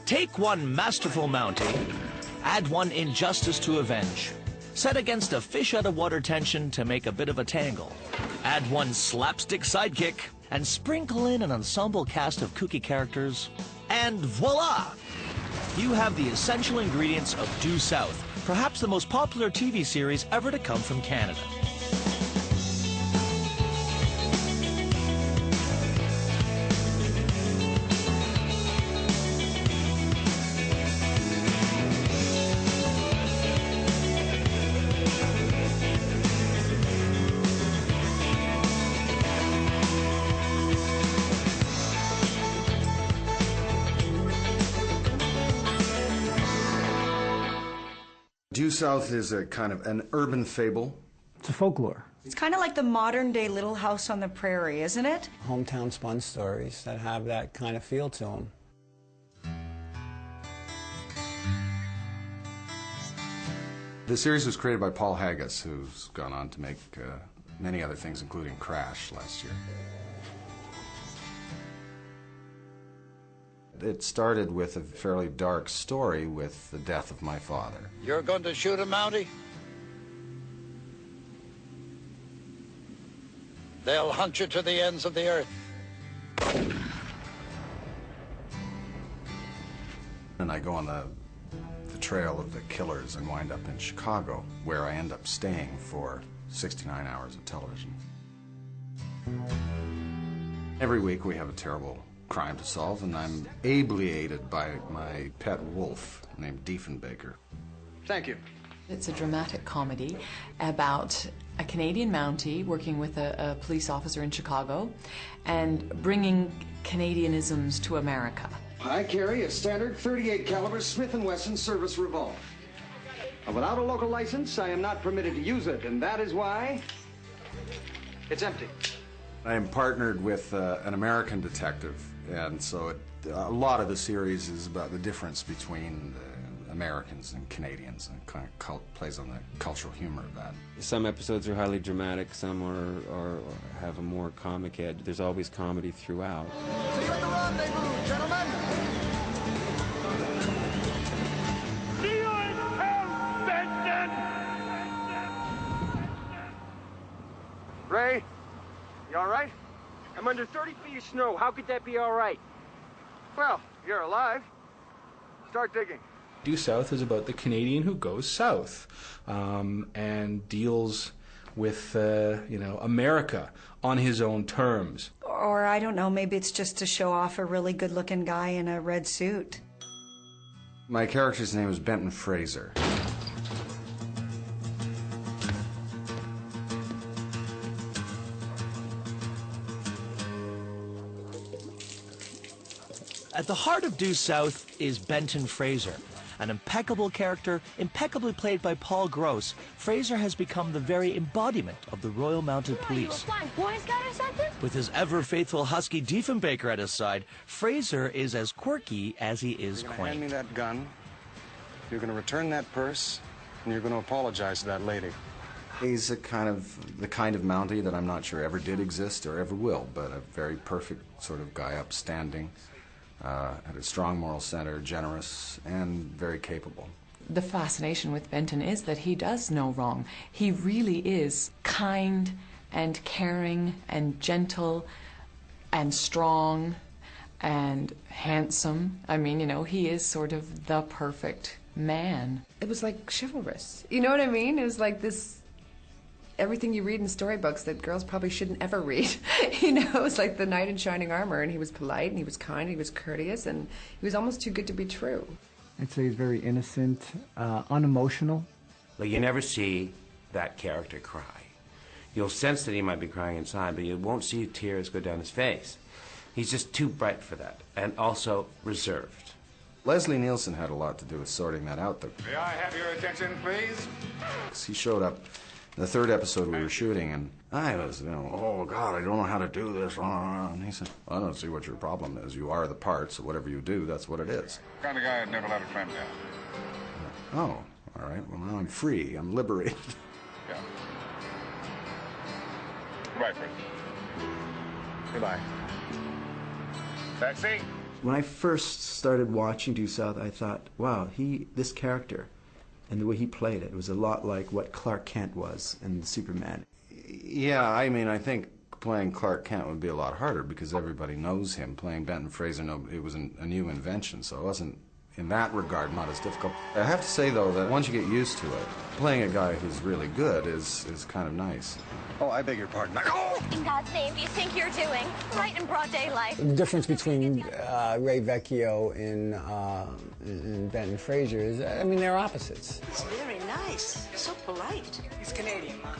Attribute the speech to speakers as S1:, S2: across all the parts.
S1: Take one masterful Mountie, add one injustice to avenge, set against a fish-out-of-water tension to make a bit of a tangle, add one slapstick sidekick, and sprinkle in an ensemble cast of kooky characters, and voila! You have the essential ingredients of Due South, perhaps the most popular TV series ever to come from Canada.
S2: Due South is a kind of an urban fable.
S3: It's a folklore.
S4: It's kind of like the modern-day Little House on the Prairie, isn't it?
S5: Hometown spun stories that have that kind of feel to them.
S2: The series was created by Paul Haggis, who's gone on to make many other things, including Crash last year. It started with a fairly dark story with the death of my father.
S6: You're going to shoot a Mountie? They'll hunt you to the ends of the earth.
S2: And I go on the trail of the killers and wind up in Chicago, where I end up staying for 69 hours of television. Every week we have a terrible crime to solve, and I'm ably aided by my pet wolf named Diefenbaker.
S7: Thank you.
S8: It's a dramatic comedy about a Canadian Mountie working with a police officer in Chicago and bringing Canadianisms to America.
S7: I carry a standard .38 caliber Smith & Wesson service revolver. Without a local license, I am not permitted to use it, and that is why it's empty.
S2: I am partnered with an American detective, and so a lot of the series is about the difference between Americans and Canadians, and kind of plays on the cultural humor of that.
S9: Some episodes are highly dramatic, some are have a more comic edge. There's always comedy throughout.
S7: See you at the rendezvous, gentlemen!
S10: See you in hell, Benton!
S7: Ray, you all right? I'm under 30 feet of snow. How could that be all right? Well, you're alive. Start digging.
S3: Due South is about the Canadian who goes south and deals with, America on his own terms.
S4: Or, I don't know, maybe it's just to show off a really good-looking guy in a red suit.
S2: My character's name is Benton Fraser.
S1: At the heart of Due South is Benton Fraser. An impeccable character, impeccably played by Paul Gross, Fraser has become the very embodiment of the Royal Mounted Police. With his ever-faithful husky Diefenbaker at his side, Fraser is as quirky as he is quaint.
S7: Hand me that gun. You're going to return that purse, and you're going to apologize to that lady.
S2: He's the kind of Mountie that I'm not sure ever did exist or ever will, but a very perfect sort of guy, upstanding. Had a strong moral center, generous, and very capable.
S8: The fascination with Benton is that he does no wrong. He really is kind and caring and gentle and strong and handsome. I mean, he is sort of the perfect man.
S11: It was like chivalrous. You know what I mean? It was like this, everything you read in storybooks that girls probably shouldn't ever read. It was like the knight in shining armor, and he was polite, and he was kind, and he was courteous, and he was almost too good to be true.
S3: I'd say he's very innocent, unemotional.
S12: Like, you never see that character cry. You'll sense that he might be crying inside, but you won't see tears go down his face. He's just too bright for that, and also reserved.
S2: Leslie Nielsen had a lot to do with sorting that out.
S10: May I have your attention, please?
S2: He showed up the third episode we were shooting, and I was, oh, God, I don't know how to do this. And he said, I don't see what your problem is. You are the part, so whatever you do, that's what it is.
S10: Kind of guy I'd never let a friend down.
S2: Oh, all right. Well, now I'm free. I'm liberated.
S10: Yeah. Goodbye, Fred. Goodbye. Taxi.
S13: When I first started watching Due South, I thought, wow, this character and the way he played it was a lot like what Clark Kent was in Superman.
S2: Yeah, I mean, I think playing Clark Kent would be a lot harder because everybody knows him. Playing Benton Fraser, it was a new invention, so it wasn't, in that regard, not as difficult. I have to say, though, that once you get used to it, playing a guy who's really good is kind of nice.
S7: Oh, I beg your pardon.
S14: In God's name, do you think you're doing? Right in broad daylight.
S5: The difference between Ray Vecchio and Benton Fraser is, I mean, they're opposites.
S15: He's very nice, so polite.
S16: He's Canadian, Mom.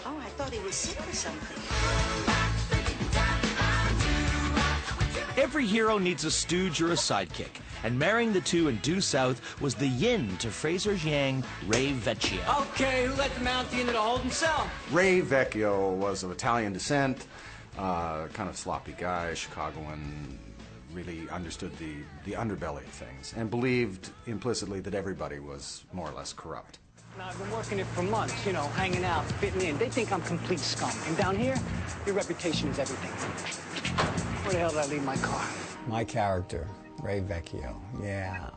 S15: Oh, I thought he was sick or something.
S1: Every hero needs a stooge or a sidekick, and marrying the two in Due South was the yin to Fraser's yang, Ray Vecchio.
S16: Okay, who let the Mountie into the holding cell?
S2: Ray Vecchio was of Italian descent, kind of sloppy guy, Chicagoan, really understood the underbelly of things, and believed implicitly that everybody was more or less corrupt.
S16: Now, I've been working it for months, you know, hanging out, fitting in. They think I'm complete scum. And down here, your reputation is everything. Where the hell did I leave my car?
S5: My character, Ray Vecchio, yeah.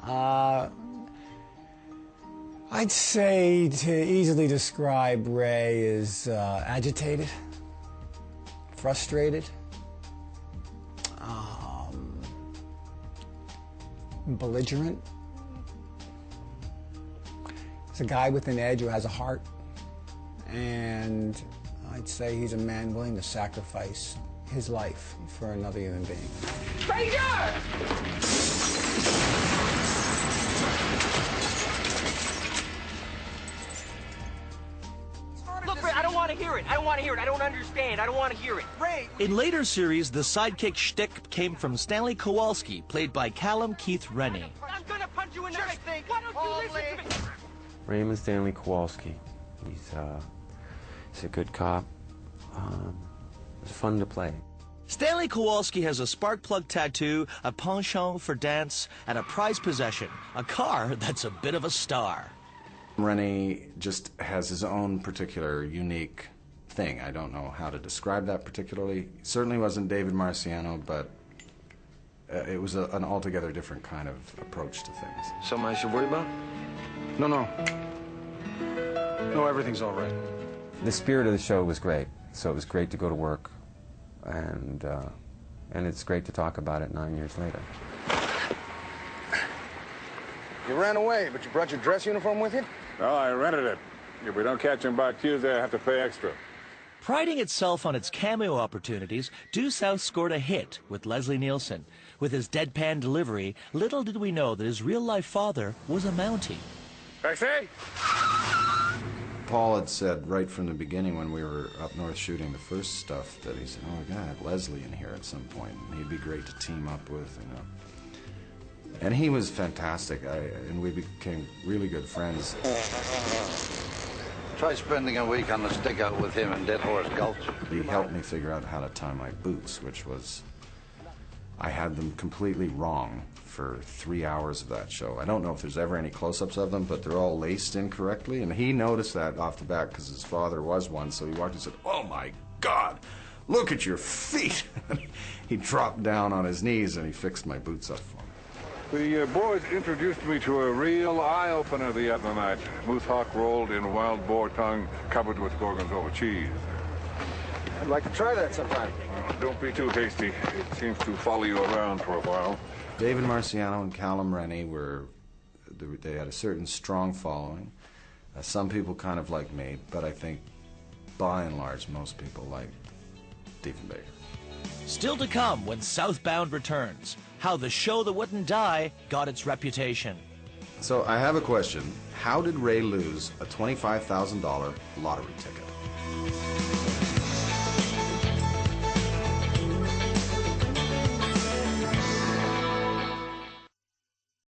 S5: I'd say to easily describe Ray is agitated, frustrated, belligerent. He's a guy with an edge who has a heart, and I'd say he's a man willing to sacrifice his life for another human being.
S16: Fraser!
S17: Look, Ray, I don't want to hear it. I don't want to hear it. I don't understand. I don't want to hear it. Ray!
S1: In later series, the sidekick shtick came from Stanley Kowalski, played by Callum Keith Rennie.
S17: I'm gonna punch you in the face. Why don't you listen to me?
S9: Raymond Stanley Kowalski. He's a good cop. It's fun to play.
S1: Stanley Kowalski has a spark plug tattoo, a penchant for dance, and a prized possession, a car that's a bit of a star.
S2: Rennie just has his own particular unique thing. I don't know how to describe that particularly. Certainly wasn't David Marciano, but it was an altogether different kind of approach to things.
S7: Something I should worry about? No. No, everything's all right.
S9: The spirit of the show was great, so it was great to go to work, and it's great to talk about it 9 years later.
S10: You ran away, but you brought your dress uniform with you? No, I rented it. If we don't catch him by Tuesday, I have to pay extra.
S1: Priding itself on its cameo opportunities, Due South scored a hit with Leslie Nielsen. With his deadpan delivery, little did we know that his real-life father was a Mountie.
S10: Taxi!
S2: Paul had said right from the beginning when we were up north shooting the first stuff that he said, oh, we're going to have Leslie in here at some point, and he'd be great to team up with, you know. And he was fantastic, and we became really good friends.
S6: Try spending a week on the stick-out with him in Dead Horse Gulch.
S2: He helped me figure out how to tie my boots, which was... I had them completely wrong for 3 hours of that show. I don't know if there's ever any close-ups of them, but they're all laced incorrectly, and he noticed that off the bat because his father was one, so he walked and said, oh my God, look at your feet. He dropped down on his knees and he fixed my boots up for me.
S10: The boys introduced me to a real eye-opener the other night. Moose hawk rolled in wild boar tongue covered with gorgonzola cheese.
S7: I'd like to try that sometime.
S10: Don't be too hasty. It seems to follow you around for a while.
S2: David Marciano and Callum Rennie they had a certain strong following. Some people kind of like me, but I think by and large most people like Diefenbaker.
S1: Still to come when Southbound returns, how the show that wouldn't die got its reputation.
S2: So I have a question. How did Ray lose a $25,000 lottery ticket?